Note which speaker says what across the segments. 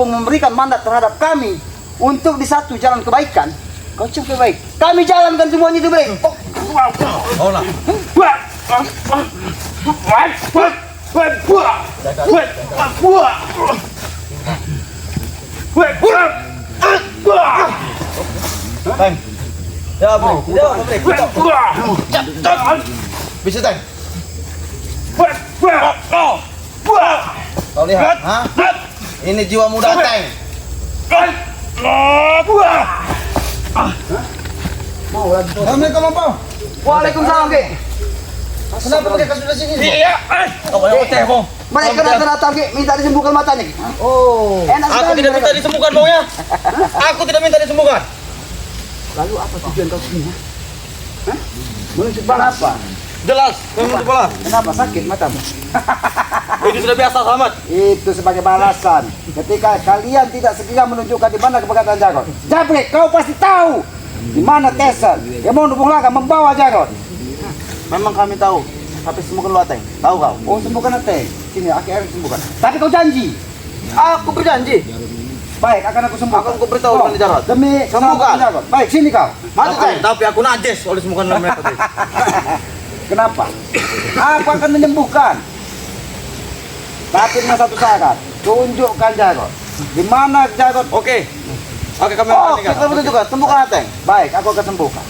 Speaker 1: mampu memberikan mandat terhadap kami untuk di satu jalan kebaikan, kau coba baik. Kami jalankan semuanya itu baik.
Speaker 2: Oh lah. Teng. Ya, Bro. Ya, bisa, Teng. Kau lihat, ha? Ini jiwa muda, Teng. Assalamualaikum, Bang.
Speaker 1: Waalaikumsalam, Ki.
Speaker 2: Kenapa mereka sudah sini?
Speaker 3: Iya.
Speaker 2: Oh, yang teh, Bang.
Speaker 1: Mereka datang, Ki, minta disembuhkan matanya, Ki.
Speaker 2: Oh.
Speaker 1: Enak
Speaker 3: Aku
Speaker 1: sekali
Speaker 3: tidak
Speaker 1: mereka.
Speaker 3: minta disembuhkan, Bang ya. Aku tidak minta disembuhkan.
Speaker 1: Lalu apa tujuan kau sini? Hah? Menunjuk bala apa?
Speaker 3: Jelas, memang kepala.
Speaker 1: Kenapa sakit matamu?
Speaker 3: Ini sudah biasa, Selamat.
Speaker 1: Itu sebagai balasan ketika kalian tidak segera menunjukkan di mana keberatan Jarod. Jabrik, kau pasti tahu di mana Tessa yang mau hubung laga membawa Jarod.
Speaker 2: Memang kami tahu, tapi sembuhkan lu, Teng. Tahu kau?
Speaker 1: Oh, sembuhkan Ateng. Sini, akhirnya sembuhkan. Tapi kau janji.
Speaker 2: Aku berjanji.
Speaker 1: Baik, akan aku sembuhkan.
Speaker 2: Aku beritahu dengan Jarod.
Speaker 1: Demi
Speaker 2: Sembuhkan.
Speaker 1: Jarod. Baik, sini kau.
Speaker 2: Mati, Teng.
Speaker 3: Tapi aku najis oleh sembuhkan mereka.
Speaker 1: Kenapa? Aku akan menyembuhkan. Tapi dengan satu syarat. Tunjukkan Jarod. Di mana Jarod?
Speaker 3: Oke. Oke, kami
Speaker 2: Oh,
Speaker 3: akan
Speaker 2: kita menunjukkan. Sembuhkan, Teng.
Speaker 1: Baik, aku akan sembuhkan.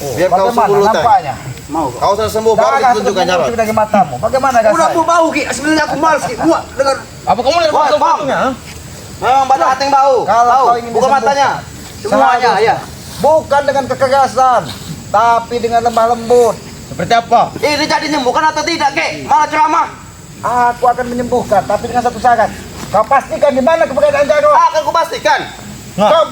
Speaker 2: Biar kau
Speaker 1: Bagaimana
Speaker 2: sembuh, Teng.
Speaker 1: nampaknya? Mau kau?
Speaker 2: Kau sudah sembuh, baru kita tunjukkan Jarod.
Speaker 1: Dari matamu. Bagaimana rasanya?
Speaker 3: Udah bau, Ki. Sebenarnya aku malas, Ki. Muak dengar. Apa kamu lihat
Speaker 2: Woi, Bang.
Speaker 3: fotonya?
Speaker 2: Memang badan Ateng bau.
Speaker 1: Kalau
Speaker 2: Bau.
Speaker 1: kau ingin
Speaker 2: Buka
Speaker 1: disembuhkan.
Speaker 2: matanya.
Speaker 3: Semuanya, ya.
Speaker 1: Bukan dengan kekerasan, tapi dengan lemah lembut.
Speaker 3: Seperti apa?
Speaker 2: Ini jadi nyembuhkan atau tidak, Ki? Malah ceramah.
Speaker 1: Aku akan menyembuhkan, tapi dengan satu syarat. Kau pastikan di mana keberadaan Jarod.
Speaker 2: Akan kupastikan.
Speaker 1: Kau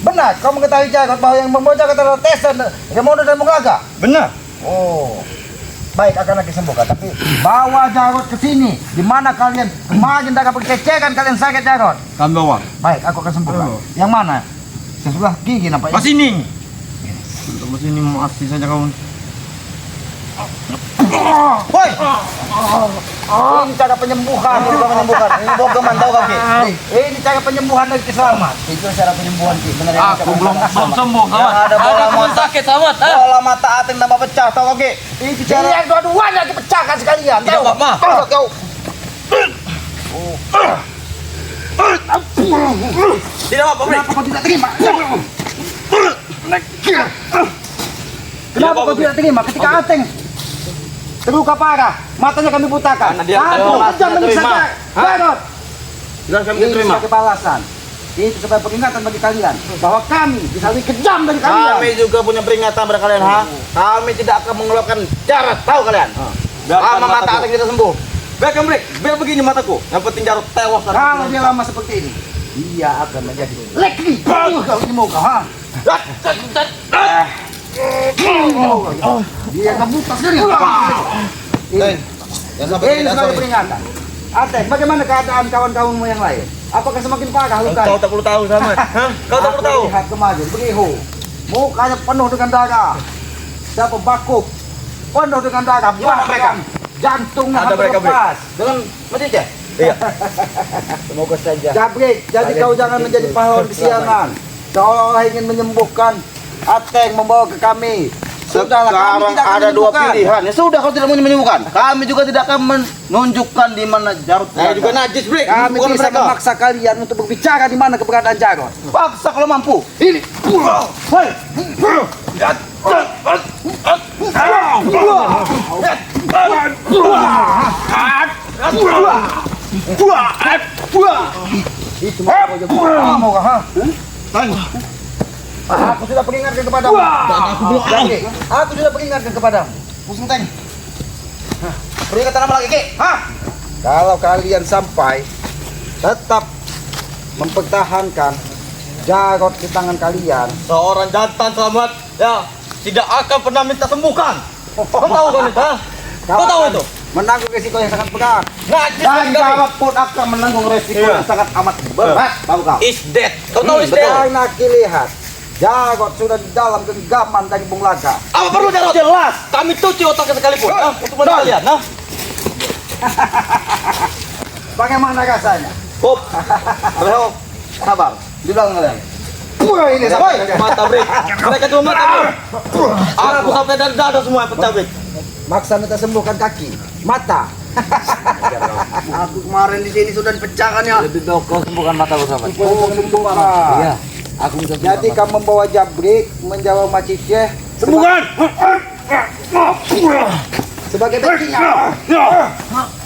Speaker 1: benar, kau mengetahui Jarod bahwa yang membawa Jarod adalah Tessa, Remono dan Munglaga.
Speaker 3: Benar.
Speaker 1: Oh, baik, akan aku sembuhkan. Tapi bawa Jarod ke sini. Di mana kalian kemarin dapat perkecekan kalian sakit Jarod.
Speaker 3: Kami bawa.
Speaker 1: Baik, aku akan sembuhkan. Yang mana? Sebelah gigi nampaknya.
Speaker 3: Mas ini. Untuk mas ini mau asli saja kawan.
Speaker 2: Woi,
Speaker 1: Ini cara penyembuhan. Ini bukan menyembuhkan. Ini bogeman, tahu kau, Ki? Ini cara penyembuhan dari keselamat. Itu cara penyembuhan, Ki. Benar yang
Speaker 3: Aku belum sembuh,
Speaker 2: Yang ada bola mata.
Speaker 3: sakit, Selamat.
Speaker 2: bola mata Ateng tambah pecah, tahu kau, Ki?
Speaker 1: Ini cara yang dua-duanya dipecahkan sekalian.
Speaker 3: Tidak
Speaker 1: Tahu?
Speaker 3: apa-apa.
Speaker 2: Tahu kau? Tidak apa, Bri.
Speaker 1: Kenapa kau tidak terima? Kenapa kau tidak terima ketika Ateng terluka parah, matanya kami butakan?
Speaker 2: Karena dia
Speaker 1: Aku
Speaker 2: tidak
Speaker 1: kejam menyiksa
Speaker 2: terima.
Speaker 1: Jarod.
Speaker 2: Jelas kami
Speaker 1: Ini
Speaker 2: terima.
Speaker 1: sebagai balasan. Itu sebagai peringatan bagi kalian bahwa kami bisa lebih kejam dari kalian.
Speaker 2: Kami juga punya peringatan pada kalian, ha? Kami tidak akan mengeluarkan Jarod, tahu kalian? Lama mata Ateng kita sembuh.
Speaker 3: Biarkan, Bri. Biar begini mataku. Yang penting Jarod tewas.
Speaker 1: Kalau dia lama seperti ini, dia akan menjadi lekri. Kau ini mau kau, ha? Dia akan buta sekali.
Speaker 2: Teng, jangan sampai
Speaker 1: Ini
Speaker 2: tidak
Speaker 1: sebagai
Speaker 2: sorry.
Speaker 1: peringatan. Ateng, bagaimana keadaan kawan-kawanmu yang lain? Apakah semakin parah
Speaker 3: Kau
Speaker 1: lukanya?
Speaker 3: tak perlu tahu, Selamat. Hah? Kau tak perlu tahu.
Speaker 1: Lihat kemarin, begitu. Mukanya penuh dengan darah. Siapa bakuk? Penuh dengan darah.
Speaker 2: Gimana mereka?
Speaker 1: Jantungnya
Speaker 3: Ada
Speaker 1: hampir
Speaker 3: mereka, Bri.
Speaker 1: lepas.
Speaker 2: Dengan masjid ya?
Speaker 3: Iya.
Speaker 2: Semoga saja.
Speaker 1: Jabrik, jadi kau jangan menjadi pahlawan kesiangan. Seolah ingin menyembuhkan Ateng membawa ke kami. Sudahlah, kami
Speaker 2: Sekarang
Speaker 1: tidak akan
Speaker 2: ada dua
Speaker 1: menyembuhkan.
Speaker 2: pilihan. Ya sudah, kalau tidak mau menyembuhkan, kami juga tidak akan menunjukkan di mana Jarod.
Speaker 3: Saya juga najis, Bri.
Speaker 1: Kami
Speaker 3: Bukan
Speaker 1: bisa
Speaker 3: mereka.
Speaker 1: memaksa kalian untuk berbicara di mana keberadaan Jarod.
Speaker 2: Paksa kalau mampu.
Speaker 1: Ini. Hei. Itu mau kau, ha? Aku sudah peringatkan kepadamu. Jadi, aku sudah peringatkan kepadamu.
Speaker 2: Pusing, Teng. Peringatan apa lagi, Ki? Hah?
Speaker 1: Kalau kalian sampai tetap mempertahankan Jarod di tangan kalian,
Speaker 3: Seorang jantan, Selamat. Ya, tidak akan pernah minta sembuhkan. Kau tahu kan itu? Ha? Kau tahu itu?
Speaker 1: menanggung resiko yang sangat berat.
Speaker 3: Najis
Speaker 1: Dan
Speaker 3: sekali.
Speaker 1: Jarod pun akan menanggung resiko
Speaker 3: Iya.
Speaker 1: yang sangat amat berat. Tahu kau?
Speaker 3: Is dead. Kau tahu is dead?
Speaker 1: Karena lihat, Jarod sudah di dalam genggaman dari Bung Laga.
Speaker 3: Apa perlu Jarod? Jelas. Kami cuci otaknya sekalipun. Ha? Untuk kalian. Ha?
Speaker 1: bagaimana rasanya?
Speaker 2: Hop. Breho. Sabar. Di belakang kalian.
Speaker 1: Wah, ini
Speaker 2: Woi,
Speaker 1: sampai
Speaker 2: mata break. Mereka cuma mata break. Aku sampai dan dada semua pecah break.
Speaker 1: maksa minta sembuhkan kaki, mata.
Speaker 3: Aku kemarin di sini sudah dipecahkan ya.
Speaker 2: Lebih baik kau sembuhkan mata bersama.
Speaker 1: Oh, sembuhkan.
Speaker 2: Iya. Aku minta
Speaker 1: Jadi kamu membawa jabrik menjawab maciceh
Speaker 3: Sembuhkan.
Speaker 1: sebagai backing-nya.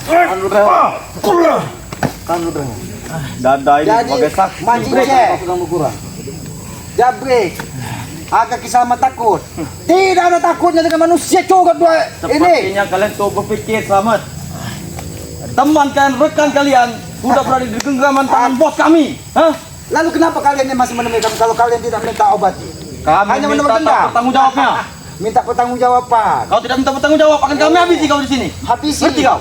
Speaker 2: Anu Breho. Anu Breho. Dada ini
Speaker 1: Jadi
Speaker 2: sebagai saksi.
Speaker 1: maciceh,
Speaker 2: Sudah berkurang.
Speaker 1: jabrik, agak kisah takut. Tidak ada takutnya dengan manusia coba dua ini.
Speaker 2: Sepertinya kalian tuh berpikir selamat. Teman kalian, rekan kalian sudah berada di genggaman tangan bos kami. Hah?
Speaker 1: Lalu kenapa kalian yang masih menemui kami kalau kalian tidak minta obat?
Speaker 2: Kami
Speaker 1: Hanya
Speaker 2: minta
Speaker 1: menurut dendam.
Speaker 2: bertanggung jawabnya.
Speaker 1: Minta pertanggungjawaban.
Speaker 2: Kau tidak minta bertanggung jawab, akan kami habisi kau di sini.
Speaker 1: Habisi.
Speaker 2: Ngerti kau?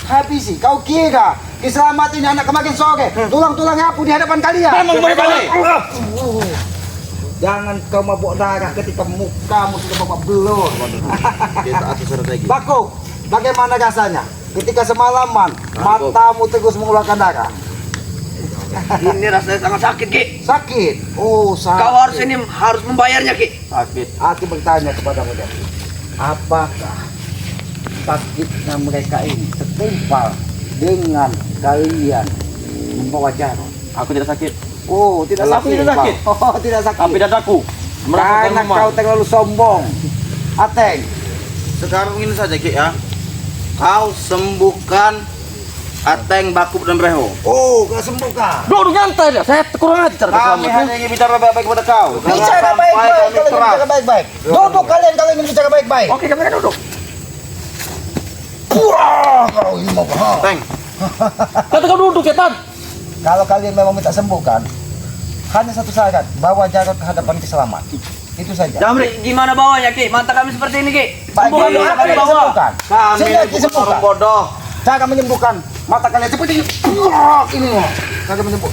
Speaker 1: Habisi. Kau kira keselamatan ini anak kemarin sore. Tulang-tulangnya apu di hadapan kalian.
Speaker 2: Memang boleh.
Speaker 1: Jangan kau mabuk darah ketika mukamu sudah babak belur.
Speaker 2: Kita atur strategi.
Speaker 1: Bakuk, bagaimana rasanya ketika semalaman matamu terus mengeluarkan darah?
Speaker 3: Ini rasanya sangat sakit, Ki.
Speaker 1: Sakit. Oh, sakit.
Speaker 3: Kau harus harus membayarnya, Ki.
Speaker 2: Sakit.
Speaker 1: Aku bertanya kepadamu, Dek. Apakah sakitnya mereka ini setimpal dengan kalian membawa jarum?
Speaker 2: Aku tidak sakit.
Speaker 1: Oh, tidak
Speaker 2: Aku
Speaker 1: sakit.
Speaker 2: tidak sakit.
Speaker 1: Pak. Oh, tidak sakit.
Speaker 2: Tapi dadaku merasakan
Speaker 1: Karena
Speaker 2: rumah.
Speaker 1: kau terlalu sombong. Ateng,
Speaker 2: Sekarang ini saja Ki ya. Kau sembuhkan Ateng, Bakub dan Breho.
Speaker 1: oh, kau sembuhkan.
Speaker 2: Duduk nyantai dia. Saya kurang ajar
Speaker 1: Kami hanya ingin bicara baik-baik kepada kau.
Speaker 2: Jangan
Speaker 1: Bicara
Speaker 2: sampai
Speaker 1: baik-baik,
Speaker 2: kami
Speaker 1: kalian
Speaker 2: keras.
Speaker 1: bicara baik-baik. Duduk kalian kalau ingin bicara baik-baik.
Speaker 2: Oke, kami akan duduk.
Speaker 1: Wah, kau ini mau bohong.
Speaker 2: Teng. Kata kau duduk setan.
Speaker 1: Kalau kalian memang minta sembuhkan, hanya satu syarat, bawa Jarod ke hadapan keselamat. Itu saja.
Speaker 2: Jamri.
Speaker 3: Gimana bawanya, Ki? Mata kami seperti ini, Ki.
Speaker 1: Baik,
Speaker 2: Sembuhkan dulu,
Speaker 1: kalian
Speaker 2: kami bawa.
Speaker 1: sembuhkan.
Speaker 2: Kami
Speaker 1: Sehingga
Speaker 2: bukan
Speaker 1: disembuhkan.
Speaker 2: orang bodoh.
Speaker 1: Cara menyembuhkan mata kalian seperti ini. Ini loh. Cara menyembuh.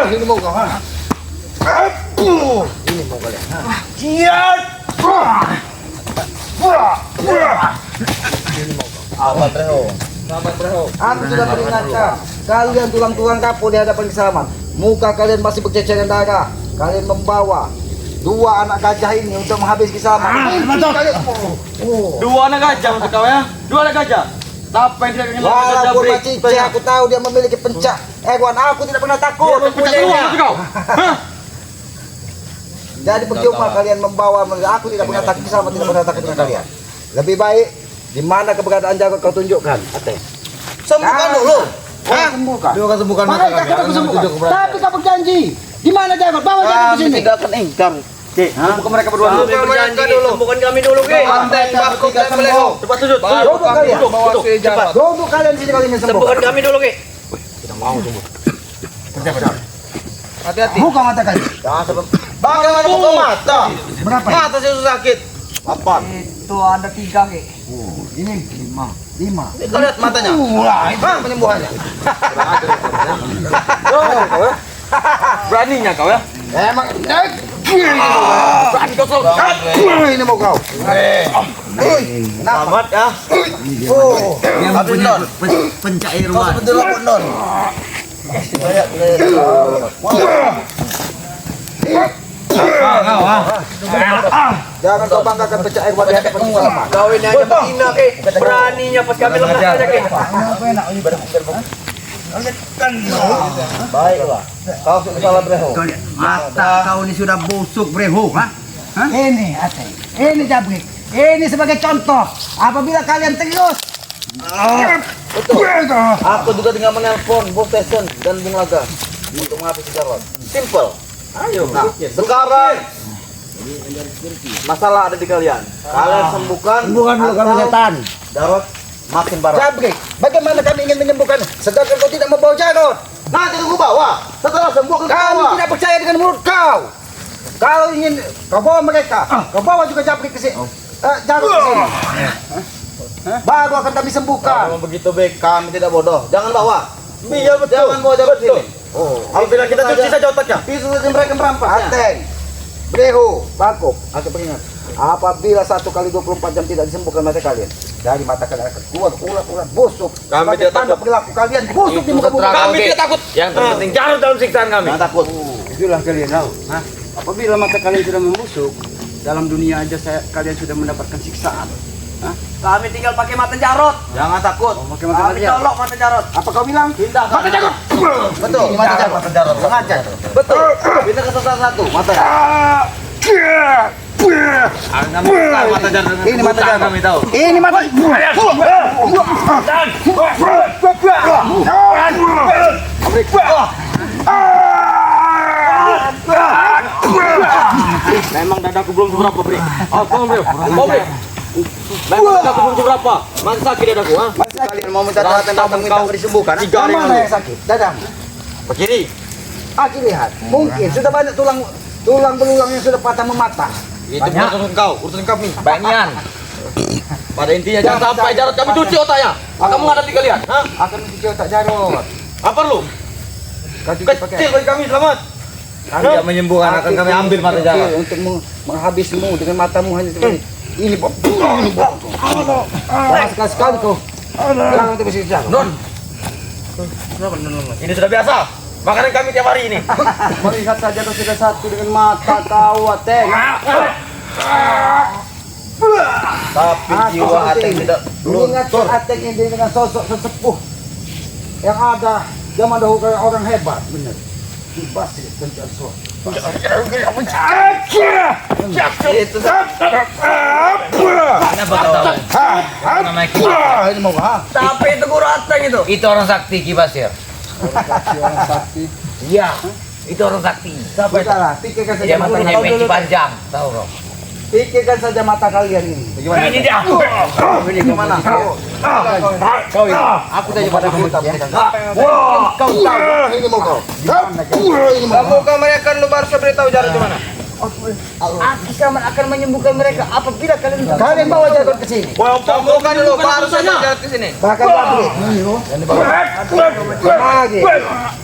Speaker 1: Ini mau kau. Ini mau kalian.
Speaker 2: Apa Breho?
Speaker 1: Aku sudah peringatkan. Kalian tulang-tulang kapur di hadapan keselamat. Muka kalian masih berceceran darah. Kalian membawa dua anak gajah ini untuk menghabisi keselamat.
Speaker 2: Dua anak gajah maksud kau ya? Dua anak gajah. Siapa yang tidak ingin melakukan
Speaker 1: Walaupun
Speaker 2: Jamri?
Speaker 1: Macice aku tahu dia memiliki pencak hewan, aku tidak pernah takut
Speaker 2: Pecah keluar
Speaker 1: mempunyainya.
Speaker 2: maksud kau? Hah?
Speaker 1: Jadi percuma kalian membawa, aku tidak pernah takut sama, tidak pernah takut dengan kalian. Lebih baik di mana keberadaan Jarod kau tunjukkan. Ateng.
Speaker 2: Sembuhkan dulu.
Speaker 1: Hah? Sembuhkan.
Speaker 2: Dia akan sembuhkan mata
Speaker 1: Mereka
Speaker 2: kami.
Speaker 1: akan sembuhkan. Tapi kau berjanji. Di mana Jarod? Bawa Jarod ke
Speaker 2: Kami
Speaker 1: sini.
Speaker 2: tidak akan ingkar. Cik, sembuhkan mereka berdua dulu.
Speaker 3: Kami berjanji, sembuhkan kami dulu, Ki.
Speaker 2: Ateng, Bakub dan Breho. Cepat sujud.
Speaker 1: Duduk kalian.
Speaker 2: Duduk. Cepat.
Speaker 1: Duduk kalian di sini kalau ingin sembuh.
Speaker 3: Sembuhkan kami dulu, Ki.
Speaker 2: Hati-hati.
Speaker 1: Buka mata kalian.
Speaker 2: Bagaimana buka mata?
Speaker 1: Berapa?
Speaker 2: Mata saya sudah sakit. Apa?
Speaker 3: Itu ada 3, Ki.
Speaker 1: Ini 5.
Speaker 2: Kau lihat matanya. Bang, penyembuhannya. Beraninya kau ya?
Speaker 1: Emang berani kau soal. Ini mau kau.
Speaker 2: Selamat ya.
Speaker 1: Oh,
Speaker 2: Abdullah.
Speaker 3: Pencairan.
Speaker 2: Betul Abdullah.
Speaker 1: jangan kau banggakan pecah air buat di hadapan keselamat.
Speaker 3: Kau ini hanya betina, Ki. Beraninya pas kami lepas saja, Ki.
Speaker 2: Baiklah. Kau salah Breho.
Speaker 3: Mata kau ini sudah busuk, Breho.
Speaker 1: Ini Ateng, ini Jabrik, ini sebagai contoh. Apabila kalian terus
Speaker 2: Aku juga tinggal menelpon Bos Station dan Bung Laga untuk menghabisi Jarod. Simple. Ayo. Nah, sekarang masalah ada di kalian. Kalian sembuhkan.
Speaker 1: Sembuhkan dulu kamu
Speaker 2: atau
Speaker 1: setan.
Speaker 2: Jarod makin parah.
Speaker 1: Jabrik, bagaimana kami ingin menyembuhkan sedangkan kau tidak membawa Jarod?
Speaker 2: Nanti tunggu bawa. Setelah sembuh ke
Speaker 1: Kami
Speaker 2: bawah.
Speaker 1: tidak percaya dengan mulut kau. Kalau ingin kau bawa mereka, kau bawa juga Jabrik ke sini. Jarod ke sini. Baru akan kami sembuhkan.
Speaker 2: Kalau begitu baik, kami tidak bodoh. Jangan bawa. Iya betul. Jangan bawa Jarod sini.
Speaker 1: Oh,
Speaker 2: Apabila kita cuci saja otaknya. Bisa saja mereka merampas.
Speaker 1: Ateng, Breho, Bakub, aku peringat. Apabila 1 kali 24 jam tidak disembuhkan mata kalian, dari mata kalian akan keluar ulat-ulat busuk.
Speaker 3: Kami
Speaker 1: Sebagai
Speaker 3: tidak
Speaker 1: tanda
Speaker 3: takut.
Speaker 1: perilaku kalian busuk di muka bumi.
Speaker 3: Kami tidak takut. Yang terpenting Jarod dalam siksaan kami.
Speaker 2: Jangan takut. Itulah kalian tahu. Apabila mata kalian sudah membusuk, dalam dunia aja kalian sudah mendapatkan siksaan.
Speaker 4: Kami tinggal pakai mata Jarod.
Speaker 2: Jangan takut. Pakai mata
Speaker 4: Kami
Speaker 2: kalian.
Speaker 4: colok mata Jarod.
Speaker 1: Apa kau bilang?
Speaker 4: Pindah
Speaker 2: Mata Jarod.
Speaker 1: Betul. Ini mata Jarod. Sengaja.
Speaker 2: Betul. Pindah ke salah satu mata. Mata Jarod.
Speaker 1: Ini mata Jarod.
Speaker 2: Kami tahu.
Speaker 1: Ini mata.
Speaker 3: Memang dadaku belum seberapa, Bri. Bri. Memang dadaku belum seberapa. Masih sakit dadaku, ha?
Speaker 1: Kalian mau minta datang minta disembuhkan?
Speaker 3: Tiga hari
Speaker 1: Yang mana
Speaker 3: lalu.
Speaker 1: yang sakit? Dadang.
Speaker 3: Begini.
Speaker 1: Aki lihat. Mungkin sudah banyak tulang belulang yang sudah patah mematah.
Speaker 3: Itu bukan urusan kau, urusan kami. Banyan. Pada intinya jangan sampai Jarod kami cuci otaknya. Akan menghadapi kalian, ha?
Speaker 1: Akan mencuci otak Jarod.
Speaker 3: Apa perlu?
Speaker 1: Kau cuci
Speaker 3: Kecil
Speaker 1: pakai.
Speaker 3: bagi kami, selamat.
Speaker 2: Kami tidak menyembuhkan, akan kami ambil mata
Speaker 1: Kecil
Speaker 2: Jarod.
Speaker 1: untuk menghabismu dengan matamu hanya seperti ini. Bob. Ini Bob. Jangan sekali-sekali kau. Jangan nanti bersih Jarod.
Speaker 3: Ini sudah biasa. Makanan kami tiap hari ini.
Speaker 2: Melihat saja kau sudah satu dengan mata kau, Ateng.
Speaker 3: Tapi jiwa hati tidak
Speaker 1: mengingatkan Ateng ini dengan sosok sesepuh yang ada zaman dahulu kayak orang hebat, benar. Basir kencang suara.
Speaker 3: Itu. Kenapa kau tahu? Namanya Ki.
Speaker 1: Ini mau ha?
Speaker 4: Tapi itu guru Ateng itu.
Speaker 3: Itu orang sakti Ki Basir.
Speaker 1: Orang sakti.
Speaker 3: Iya, itu orang sakti.
Speaker 1: Siapa itu? Pikirkan saja
Speaker 3: Dia
Speaker 1: mata
Speaker 3: mempunyai
Speaker 1: kalian.
Speaker 3: peci panjang, tahu kau?
Speaker 1: Pikirkan saja mata kalian ini.
Speaker 2: Bagaimana?
Speaker 3: Ini dia.
Speaker 1: Ini kemana? Kau ini. Aku tanya pada kamu tahu. Kau tahu. Ini mau kau. Ini mau kau.
Speaker 3: Kamu mereka lu baru beritahu Jarod di mana?
Speaker 4: Aku sama akan menyembuhkan mereka apabila kalian
Speaker 1: Kalian bawa Jarod ke sini.
Speaker 3: Kamu kan dulu baru saja Jarod di sini.
Speaker 1: Bahkan Babri. Lagi.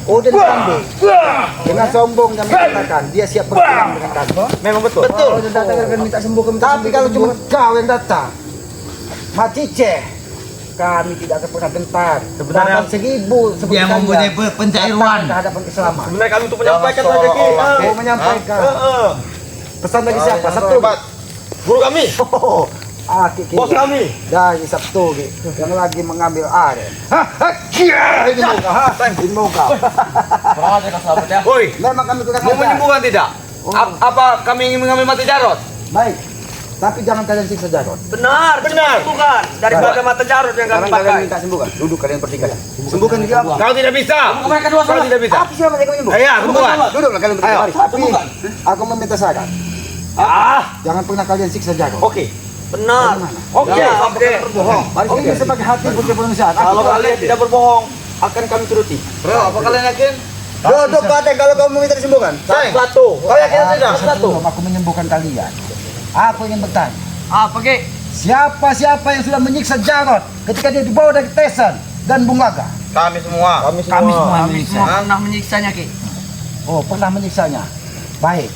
Speaker 1: Udah diambil. Dengan sombongnya mengatakan dia siap berperang dengan kami.
Speaker 3: Memang betul.
Speaker 1: Kalau dia datang akan minta sembuhkan. Tapi kalau cuma kau yang datang, Macice, kami tidak akan pernah gentar.
Speaker 3: Sebenarnya
Speaker 1: Bahkan 1000 seperti
Speaker 5: Yang mempunyai pencairan.
Speaker 1: ke hadapan keselamatan.
Speaker 3: Sebenarnya kami untuk menyampaikan saja Ki.
Speaker 1: Mau menyampaikan pesan dari siapa? Sabtu.
Speaker 3: Guru kami,
Speaker 1: Aki
Speaker 3: bos kami.
Speaker 1: dari Sabtu yang lagi mengambil aren. Ini mau kau, ha? Ini mau kau.
Speaker 3: Woi,
Speaker 1: Memang kami kurang
Speaker 3: mau
Speaker 1: ajar.
Speaker 3: menyembuhkan tidak? Apa kami ingin mengambil mati Jarod?
Speaker 1: Baik, tapi jangan kalian siksa Jarod.
Speaker 4: benar, bukan daripada mata Jarod yang kami
Speaker 1: Sekarang kalian
Speaker 4: pakai.
Speaker 1: minta sembuhkan. Duduk kalian bertiga. Sembuhkan diri apa?
Speaker 3: Kau tidak bisa.
Speaker 4: Mereka dua
Speaker 3: Kau tidak bisa.
Speaker 1: Apa siapa yang menyembuhkan?
Speaker 3: Iya, sembuhan.
Speaker 1: Duduklah kalian bertiga.
Speaker 3: Ayo,
Speaker 1: Mari. Tapi aku meminta saran. Jangan pernah kalian siksa Jarod.
Speaker 3: Oke.
Speaker 4: Benar.
Speaker 3: Oke.
Speaker 4: Oke.
Speaker 1: Berbohong. Mari ini sebagai hati putri penulisan.
Speaker 3: Kalau kalian tidak berbohong, akan kami turuti.
Speaker 1: Bro, apa kalian yakin? Duduk Pak kalau kamu meminta disembuhkan.
Speaker 3: Satu. Kau yakin tidak?
Speaker 1: Sebelum aku menyembuhkan kalian, aku ingin bertanya.
Speaker 4: Apa Ki?
Speaker 1: Siapa yang sudah menyiksa Jarod ketika dia dibawa dari Tesan dan Bungaga?
Speaker 3: Kami semua.
Speaker 5: Kami semua
Speaker 4: Kami semua pernah menyiksanya Ki.
Speaker 1: Oh, pernah menyiksanya. Baik.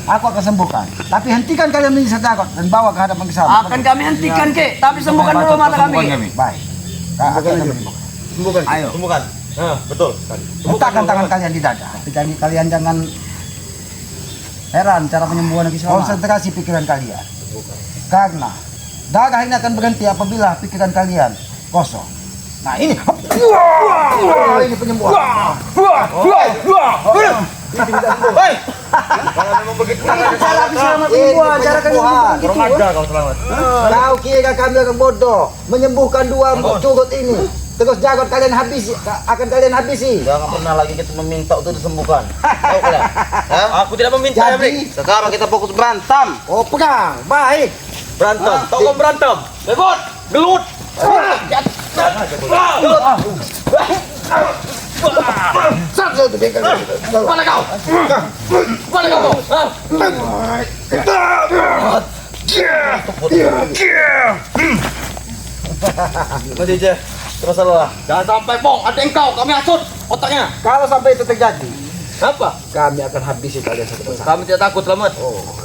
Speaker 1: Aku akan sembuhkan. Tapi hentikan kalian menyiksa Jarod dan bawa ke hadapan keselamatan.
Speaker 4: Akan kami hentikan Ki, tapi sembuhkan dulu mata kami.
Speaker 1: Baik. Akan kami menyembuhkan.
Speaker 3: Sembuhkan.
Speaker 1: Ayo.
Speaker 3: Sembuhkan. Betul.
Speaker 1: Letakkan tangan kalian di dada. Tapi kalian jangan heran cara penyembuhan keselamatan. Konsentrasi pikiran kalian. Karena darah ini akan berhenti apabila pikiran kalian kosong. Nah ini. Ini penyembuhan.
Speaker 3: Hei. Kalau memang begitu.
Speaker 1: Cara penyembuhan. Cara penyembuhan.
Speaker 3: Kurang ajar kau selamat.
Speaker 1: Kau kira kami orang bodoh menyembuhkan dua curut ini. Terus Jarod kalian habisi, akan kalian habisi.
Speaker 3: Jangan pernah lagi kita meminta untuk disembuhkan. Tahu kalian? Aku tidak meminta ya, Brik. Sekarang kita fokus berantem.
Speaker 1: Oh perang, baik.
Speaker 3: Berantem. Tahu kau berantem? Bebot, gelut.
Speaker 1: Satu tu bengkel.
Speaker 3: Mana kau? Mana kau? Mati je. Terus salah. Jangan sampai pong. Ada engkau. Kami hasut otaknya.
Speaker 1: Kalau sampai itu terjadi,
Speaker 3: Apa?
Speaker 1: kami akan habisi kalian satu persatu.
Speaker 3: Kami tidak takut, selamat.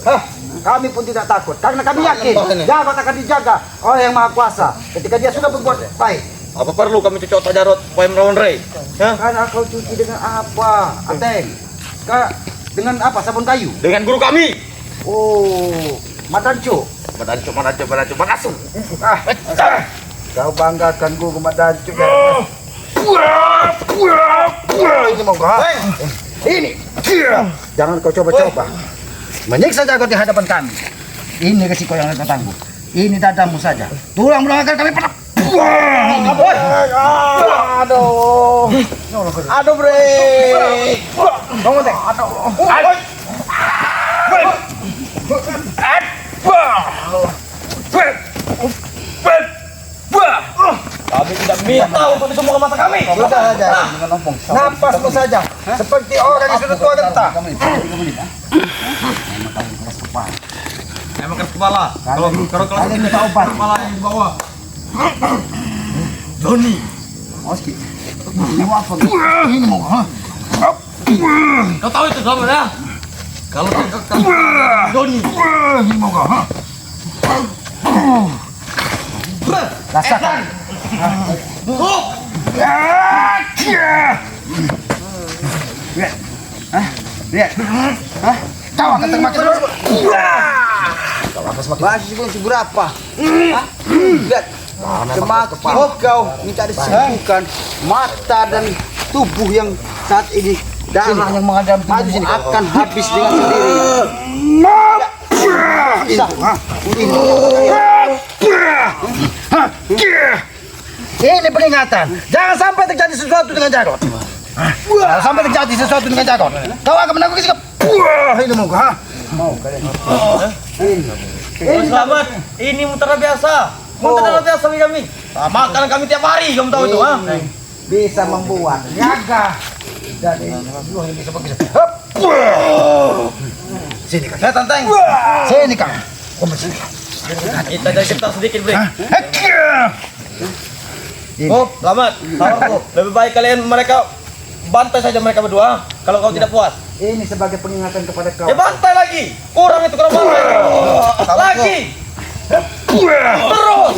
Speaker 1: Hah, Kami pun tidak takut karena kami yakin Jarod akan dijaga oleh Yang Maha Kuasa ketika dia sudah berbuat baik.
Speaker 3: Apa perlu kami cuci otak Jarod supaya melawan Ray? Ya?
Speaker 1: Karena kau cuci dengan apa, Ateng? Dengan apa? Sabun kayu?
Speaker 3: Dengan guru kami.
Speaker 1: Oh, Madancu.
Speaker 3: Madancu.
Speaker 1: Kau banggakan guru Madancu. Ini mau kau? Ini. Jangan kau coba-coba menyiksa Jarod di hadapan kami. Ini resiko yang kau tanggung. Ini dadamu saja. Tulang belang akan kami pedak. Aduh. Aduh, bre. Bangun, Teng.
Speaker 3: Kami tidak minta untuk disembunyikan mata kami.
Speaker 1: Sudah saja. Napasmu saja. Seperti orang yang sudah tua renta.
Speaker 3: Emang keras kepala. Kalau
Speaker 1: Kalian minta obat.
Speaker 3: kepala yang di bawah.
Speaker 1: Doni. Oski. Ini apa? Ini mau ha?
Speaker 3: Kau tahu itu sama ya? Kalau Doni.
Speaker 1: Ini mau ha? Rasakan. Lihat. Lihat. Kau akan termakan. Kau akan semakin berapa? Lihat. Semakin kau minta disembuhkan mata dan tubuh yang saat ini darah yang mengadam tubuhmu akan habis dengan sendirinya. Ini peringatan. Jangan sampai terjadi sesuatu dengan Jarod. Jangan sampai terjadi sesuatu dengan Jarod. Kau akan menanggung sikap. Ini mau kah? Mau kalian.
Speaker 3: Selamat. Ini mutara biasa. Mutara biasa kami. Makan kami tiap hari. Kamu tahu itu, ha?
Speaker 1: Bisa membuat niaga dan ini bisa begitu. Sini kan. Saya tantang. Sini kan.
Speaker 3: Kita jadi kita sedikit, Bre.
Speaker 1: Ini.
Speaker 3: Oh, selamat. Sabarku. Lebih baik kalian mereka bantai saja mereka berdua. Kalau kau tidak puas.
Speaker 1: Ini sebagai peringatan kepada kau.
Speaker 3: Ya bantai lagi. Kurang itu kalau bantai. Lagi. Terus.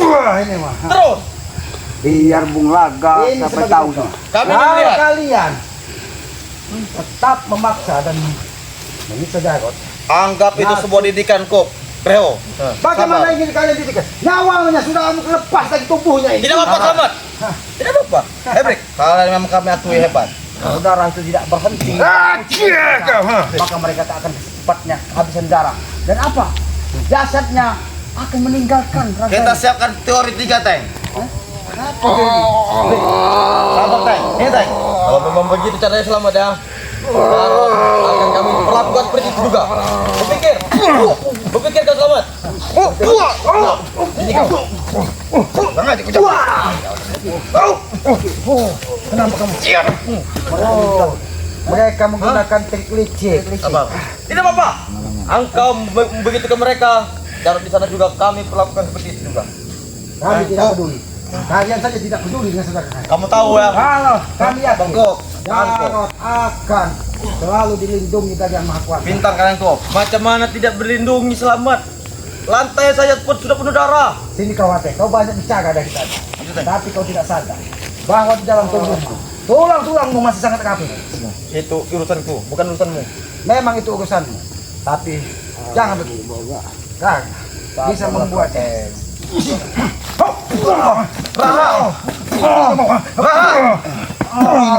Speaker 1: Ini mah.
Speaker 3: Terus.
Speaker 1: Biar Bung Laga sampai tahu.
Speaker 3: Kami
Speaker 1: Kalau
Speaker 3: melihat.
Speaker 1: kalian tetap memaksa dan menyiksa Jarod,
Speaker 3: Anggap itu sebuah didikan kok. Kreo.
Speaker 1: bagaimana ingin kalian didikan? Nyawanya sudah lepas dari tubuhnya ini.
Speaker 3: Tidak apa-apa, Selamat. Tidak apa-apa. Hebrik. Kalau memang kami akui hebat.
Speaker 1: Saudara itu tidak berhenti. Maka mereka tak akan secepatnya habisan darah. Dan apa? Jasadnya akan meninggalkan
Speaker 3: Kita siapkan teori 3, Teng. Selamat, Teng. Ini, Teng. Kalau memang begitu caranya Selamat ya. Akan kami perlakukan seperti itu juga. Berpikir kau Selamat. Ini kau.
Speaker 1: Jangan dikucap. Kenapa kamu? Mereka menggunakan teknik licik.
Speaker 3: Apa? Tidak apa-apa. Engkau begitu ke mereka. Jarod di sana juga kami perlakukan seperti itu juga.
Speaker 1: Kami tidak peduli. Kalian saja tidak peduli dengan saudara kalian.
Speaker 3: Kamu tahu ya.
Speaker 1: Kalau kami yakin
Speaker 3: Bangkok.
Speaker 1: Jarod akan selalu dilindungi dari Yang Maha Kuasa.
Speaker 3: Pintar kalian tuh. Macam mana tidak berlindungi Selamat? Lantai saja pun sudah penuh darah.
Speaker 1: Sini kau Ate, kau banyak bicara dari tadi. Tapi kau tidak sadar bahwa di dalam tubuhmu tulang-tulangmu masih sangat rapi.
Speaker 3: Itu urusanku, bukan urusanmu.
Speaker 1: Memang itu urusanmu. Tapi jangan begitu. Karena bisa membuat ini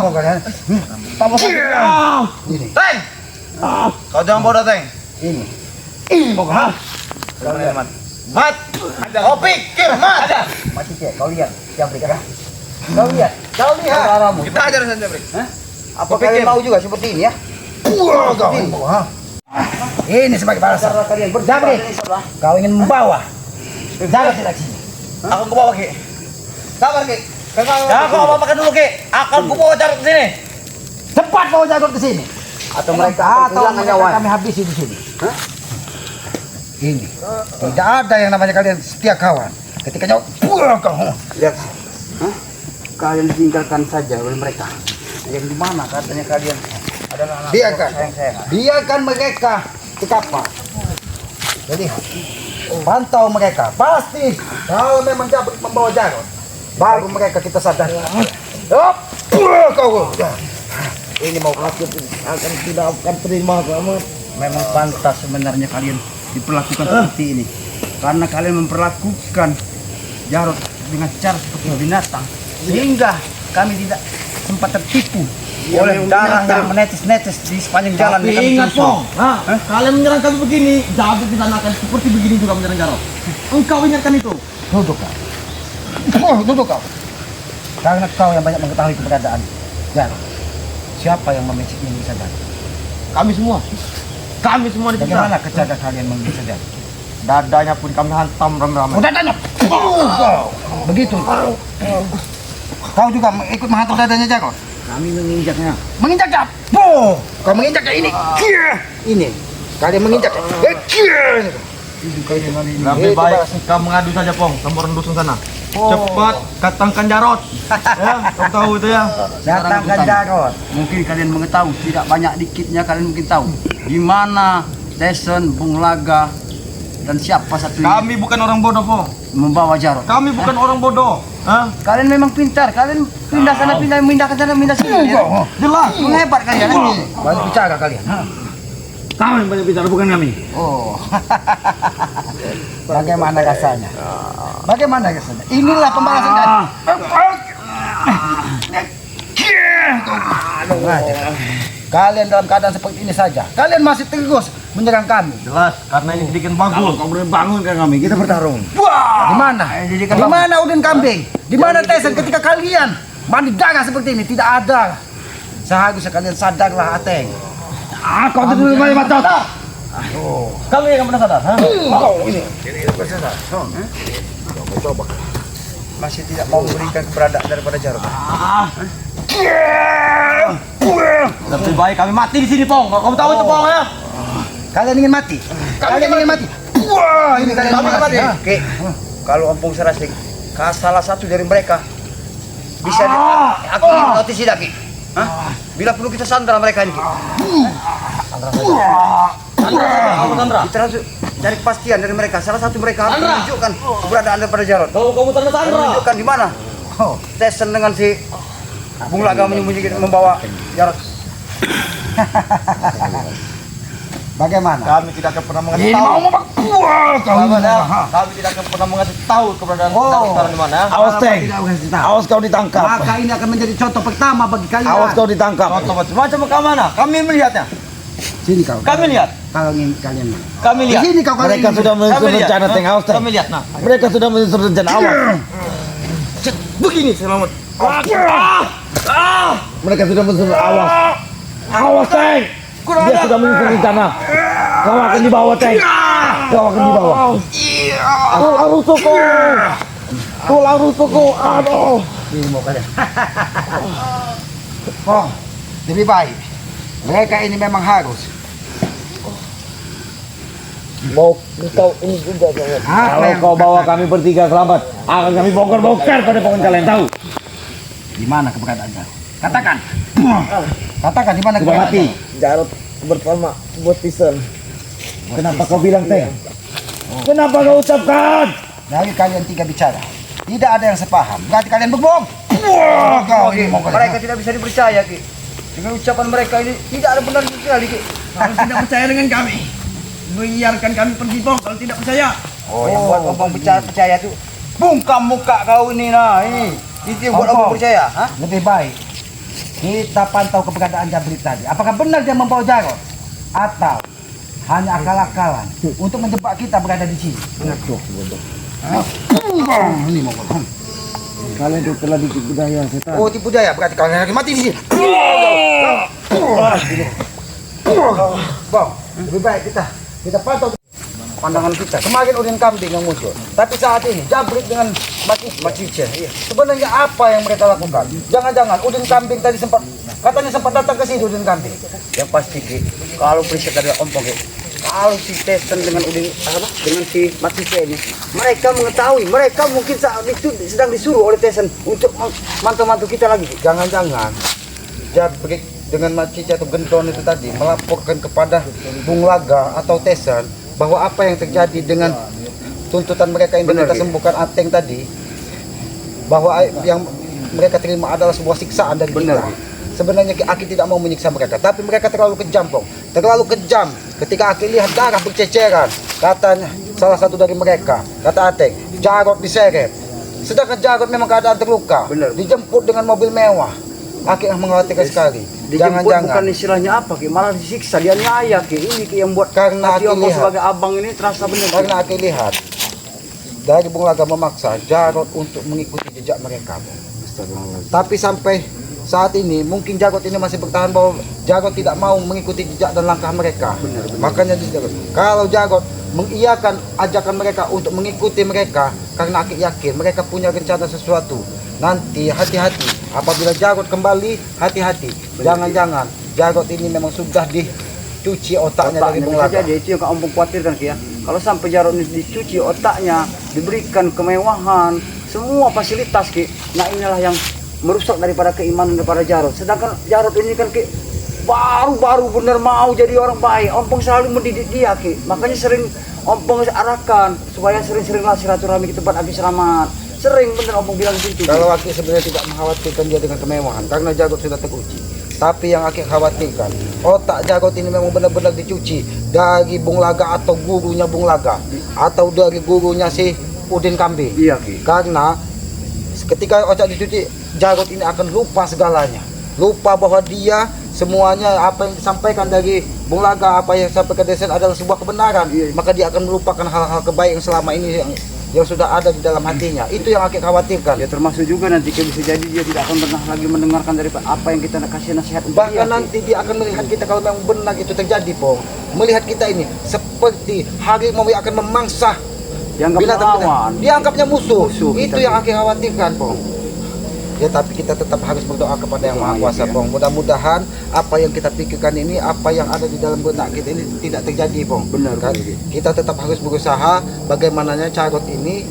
Speaker 1: mau kalian. Ini.
Speaker 3: Teng! Kau jangan bodoh, Teng.
Speaker 1: Ini. Ini mau kalian.
Speaker 3: Mat! Kau pikir, Mat!
Speaker 1: Mati cek, kau lihat. Jabrik ya. Kau lihat. Kau lihat. Saudaramu.
Speaker 3: Kita ajar saja, Brik.
Speaker 1: Apa kalian mau juga seperti ini ya? Ini sebagai balasan. Jabrik, kau ingin membawa Jarod tidak sini.
Speaker 3: Akan ku bawa, Ki. Sabar, Ki. Jangan kau apa-apakan dulu, Ki. Akan ku bawa Jarod ke sini.
Speaker 1: Cepat bawa Jarod ke sini. Atau mereka kami habisi di sini. Ini tidak ada yang namanya kalian setia kawan. Ketika jauh, lihat. Kalian tinggalkan saja oleh mereka. Yang di mana katanya kalian adalah anak biarkan mereka di kapal. Jadi pantau mereka. Pasti kalau memang Jabrik membawa Jarod, baru mereka kita sadar. Hop, kau. Ini mau aku akan tidak akan terima kamu. Memang pantas sebenarnya kalian diperlakukan seperti ini. Karena kalian memperlakukan Jarod dengan cara seperti binatang, sehingga kami tidak sempat tertipu oleh darah yang menetes-netes di sepanjang jalan.
Speaker 2: Tapi
Speaker 1: yang kami
Speaker 2: ingat
Speaker 1: telusuri.
Speaker 2: Pong, kalian menyerang kami begini, Jabrik di sana akan seperti begini juga menyerang Jarod. Engkau ingatkan itu.
Speaker 1: Duduk kau. Duduk kau. Karena kau yang banyak mengetahui keberadaan Jarod. Siapa yang memeciknya bisa Jarod?
Speaker 2: Kami semua. Kami semua di sana.
Speaker 1: Bagaimana kejaga kalian bisa Jarod?
Speaker 2: Dadanya pun kami hantam ramai-ramai.
Speaker 1: Dadanya. Begitu. Kau juga ikut menghantam dadanya Jarod?
Speaker 4: Kami menginjaknya.
Speaker 1: Menginjak Jarod. Kau menginjaknya ini. Ini. Kalian menginjak.
Speaker 2: Lebih baik kau mengadu saja Pong sama orang dusun sana. Cepat katangkan Jarod. Ya, kau tahu itu ya.
Speaker 1: Datangkan Jarod. Mungkin kalian mengetahui, tidak banyak dikitnya kalian mungkin tahu di mana Tesen, Bung Laga, dan siapa satu
Speaker 2: Kami bukan orang bodoh Pong.
Speaker 1: membawa Jarod.
Speaker 2: Kami bukan orang bodoh.
Speaker 1: Kalian memang pintar, kalian pindah sana pindah sana pindah sini.
Speaker 2: Jelas.
Speaker 1: Hebat kalian. Banyak bicara kalian.
Speaker 2: Kau yang banyak bicara bukan kami.
Speaker 1: Oh. Bagaimana rasanya? Bagaimana rasanya? Inilah pembalasan kalian. Kalian dalam keadaan seperti ini saja. Kalian masih terus menyerang kami.
Speaker 2: Jelas, karena ini didikan bagus. Kau boleh bangunkan kami, kita bertarung.
Speaker 1: Di mana? Di mana Udin Kambing? Di mana Tesen ketika kalian mandi darah seperti ini? Tidak ada. Seharusnya kalian sadarlah, Ateng.
Speaker 2: Kau tidak boleh mata. Kami yang pernah sadar.
Speaker 1: Coba. Masih tidak mau memberikan keberadaan daripada Jarod.
Speaker 2: Lebih baik kami mati di sini, Pong. Kamu tahu itu, Pong ya?
Speaker 1: Kalian ingin mati? Kalian ingin mati? Wah, ini kalian ingin mati. Oke. Kalau Ampung Serasing, salah satu dari mereka bisa aku notis tidak, Ki? Hah? Bila perlu kita sandra mereka ini, Ki. Sandra. Kita harus cari kepastian dari mereka. Salah satu mereka harus menunjukkan keberadaan daripada Jarod.
Speaker 2: Kamu Sandra.
Speaker 1: Menunjukkan di mana? Tesen dengan si Bung Laga menyembunyikan membawa Jarod. Bagaimana?
Speaker 2: Kami tidak akan pernah mengasih tahu. Kami tidak akan pernah mengasih tahu keberadaan Jarod sekarang di mana.
Speaker 5: Awas Teng, awas kau ditangkap.
Speaker 1: Maka ini akan menjadi contoh pertama bagi kalian.
Speaker 5: Awas kau ditangkap.
Speaker 2: Contoh macam ke mana? Kami melihatnya.
Speaker 1: Sini kau.
Speaker 2: Kami lihat.
Speaker 1: Kalau ingin kalian.
Speaker 2: Kami lihat.
Speaker 1: Di sini kau
Speaker 5: Mereka sudah menyusun rencana Teng, awas Teng.
Speaker 2: Kami lihat. Nah,
Speaker 5: Mereka sudah menyusun rencana, awas.
Speaker 2: begini selamat.
Speaker 5: Mereka sudah menyusun, awas. Awas Teng. Dia sudah menyusun rencana. Kau akan dibawa Teng. Kau akan dibawa. Tulang rusukku. Tulang rusukku. Aduh.
Speaker 1: Ini mau kalian. Oh, lebih baik. Mereka ini memang harus.
Speaker 5: Mau kau ini juga jangan. Kalau kau bawa kami bertiga selamat, akan kami bongkar-bongkar pada pohon kalian tahu.
Speaker 1: Di mana keberadaan Jarod? Katakan. Katakan di mana
Speaker 5: Sudah
Speaker 1: keberadaan
Speaker 5: mati.
Speaker 1: Jarod?
Speaker 5: Jarod bersama buat Tisen. Kenapa kau bilang Teng? Kenapa kau ucapkan?
Speaker 1: Dari kalian tiga bicara, tidak ada yang sepaham. Berarti kalian berbohong. Wah, kau ini mau mereka tidak bisa dipercaya, Ki. Dengan ucapan mereka ini tidak ada benar sekali, Ki.
Speaker 2: Kalau tidak percaya dengan kami, biarkan kami pergi, Pong. Kalau tidak percaya.
Speaker 1: Oh, yang buat Ompong percaya tuh bungkam muka kau ini, nah ini. Itu yang buat Ompong percaya, ha? Lebih baik kita pantau keberadaan Jabrik tadi. Apakah benar dia membawa Jarod atau hanya akal-akalan untuk menjebak kita berada di sini?
Speaker 5: Ngaco bodoh.
Speaker 1: Ini mau kau.
Speaker 5: Kalian itu telah ditipu daya setan.
Speaker 1: Oh, tipu daya, berarti kalian lagi mati di sini. Bang, lebih baik kita pantau pandangan kita. Kemarin Udin Kambing yang muncul, tapi saat ini Jabrik dengan Macice. Iya. Sebenarnya apa yang mereka lakukan? Jangan-jangan Udin Kambing tadi katanya sempat datang ke sini Udin Kambing. Yang pasti Ki, kalau periset dari Ompong Ki, kalau si Tesen dengan dengan si Macice ini, mereka mengetahui, mereka mungkin saat itu sedang disuruh oleh Tesen untuk mantu-mantu kita lagi. Jangan-jangan Jabrik dengan Macice atau Gendon itu tadi melaporkan kepada Bung Laga atau Tesen bahwa apa yang terjadi dengan tuntutan mereka yang kita sembuhkan Ateng tadi, bahwa yang mereka terima adalah sebuah siksaan dari kita. Sebenarnya Aki tidak mau menyiksa mereka, tapi mereka terlalu kejam, Pong. Terlalu kejam. Ketika Aki lihat darah berceceran, kata salah satu dari mereka, kata Ateng, Jarod diseret. Sedangkan Jarod memang keadaan terluka, dijemput dengan mobil mewah. Aki mengkhawatirkan sekali.
Speaker 2: Dijemput bukan istilahnya apa, Ki? Malah disiksa, dia niaya, Ki. Ini Ki yang buat
Speaker 1: Karena
Speaker 2: hati
Speaker 1: Aki
Speaker 2: Ongko
Speaker 1: lihat.
Speaker 2: sebagai abang ini terasa benar. Ki.
Speaker 1: Karena Aki lihat dari Bung Laga memaksa Jarod untuk mengikuti jejak mereka, Pong. Tapi sampai saat ini mungkin Jarod ini masih bertahan bahwa Jarod tidak mau mengikuti jejak dan langkah mereka. Makanya kalau Jarod mengiyakan ajakan mereka untuk mengikuti mereka, karena Aki yakin mereka punya rencana sesuatu. Nanti hati-hati apabila Jarod kembali, hati-hati. Jangan-jangan Jarod ini memang sudah dicuci otaknya dari Bung Laga.
Speaker 2: Jadi itu yang Kak Ompong khawatirkan, Ki, ya. Kalau sampai Jarod ini dicuci otaknya, diberikan kemewahan, semua fasilitas, Ki. Nah inilah yang merusak daripada keimanan daripada Jarod. Sedangkan Jarod ini kan, Ki, baru-baru benar mau jadi orang baik. Ompong selalu mendidik dia, Ki. Makanya sering Ompong arahkan supaya sering-seringlah silaturahmi ke tempat Aki Selamat. Sering bener Ompong bilang gitu.
Speaker 1: Kalau Aki sebenarnya tidak mengkhawatirkan dia dengan kemewahan, karena Jarod sudah teruji. Tapi yang Aki khawatirkan, otak Jarod ini memang benar-benar dicuci dari Bung Laga atau gurunya Bung Laga, atau dari gurunya si Udin Kambing.
Speaker 2: Iya, Ki.
Speaker 1: Karena ketika otak dicuci, Jarod ini akan lupa segalanya. Lupa bahwa dia semuanya apa yang disampaikan dari Bung Laga, apa yang disampaikan Desen adalah sebuah kebenaran. Maka dia akan melupakan hal-hal kebaik yang selama ini yang sudah ada di dalam hatinya. Itu yang Aki khawatirkan.
Speaker 2: Ya termasuk juga nanti, Ki, bisa jadi dia tidak akan pernah lagi mendengarkan dari apa yang kita kasih nasihat untuk
Speaker 1: Bahkan
Speaker 2: dia, Ki.
Speaker 1: nanti dia akan melihat kita kalau memang benar itu terjadi, Pong. Melihat kita ini seperti harimau yang akan memangsa
Speaker 2: Dianggap
Speaker 1: binatang-binatang.
Speaker 2: lawan.
Speaker 1: Dianggapnya musuh.
Speaker 2: Musuh
Speaker 1: Itu
Speaker 2: kita,
Speaker 1: yang
Speaker 2: Ki.
Speaker 1: Aki khawatirkan, Pong. Ya tapi kita tetap harus berdoa kepada Yang Maha Kuasa, Pong. Mudah-mudahan apa yang kita pikirkan ini, apa yang ada di dalam benak kita ini tidak terjadi, Pong.
Speaker 2: Benar,
Speaker 1: Kan?
Speaker 2: benar.
Speaker 1: Kita tetap harus berusaha bagaimananya Jarod ini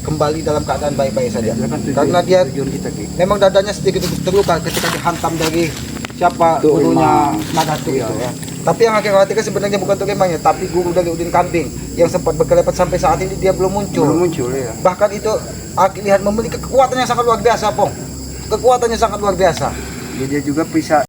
Speaker 1: kembali dalam keadaan baik-baik saja.
Speaker 2: Ya kan,
Speaker 1: Karena dia
Speaker 2: tujuan kita, Ki.
Speaker 1: memang dadanya sedikit terluka ketika dihantam dari siapa
Speaker 2: Tuh,
Speaker 1: gurunya
Speaker 2: Imam.
Speaker 1: Nagatu
Speaker 2: Iya.
Speaker 1: itu ya. Tapi yang Aki khawatirkan sebenarnya bukan Tuk Imamnya, tapi guru dari Udin Kambing yang sempat berkelepat sampai saat ini dia belum muncul.
Speaker 2: Belum muncul, ya.
Speaker 1: Bahkan itu Aki lihat memiliki kekuatan yang sangat luar biasa, Pong. Kekuatannya sangat luar biasa.
Speaker 2: Dia juga bisa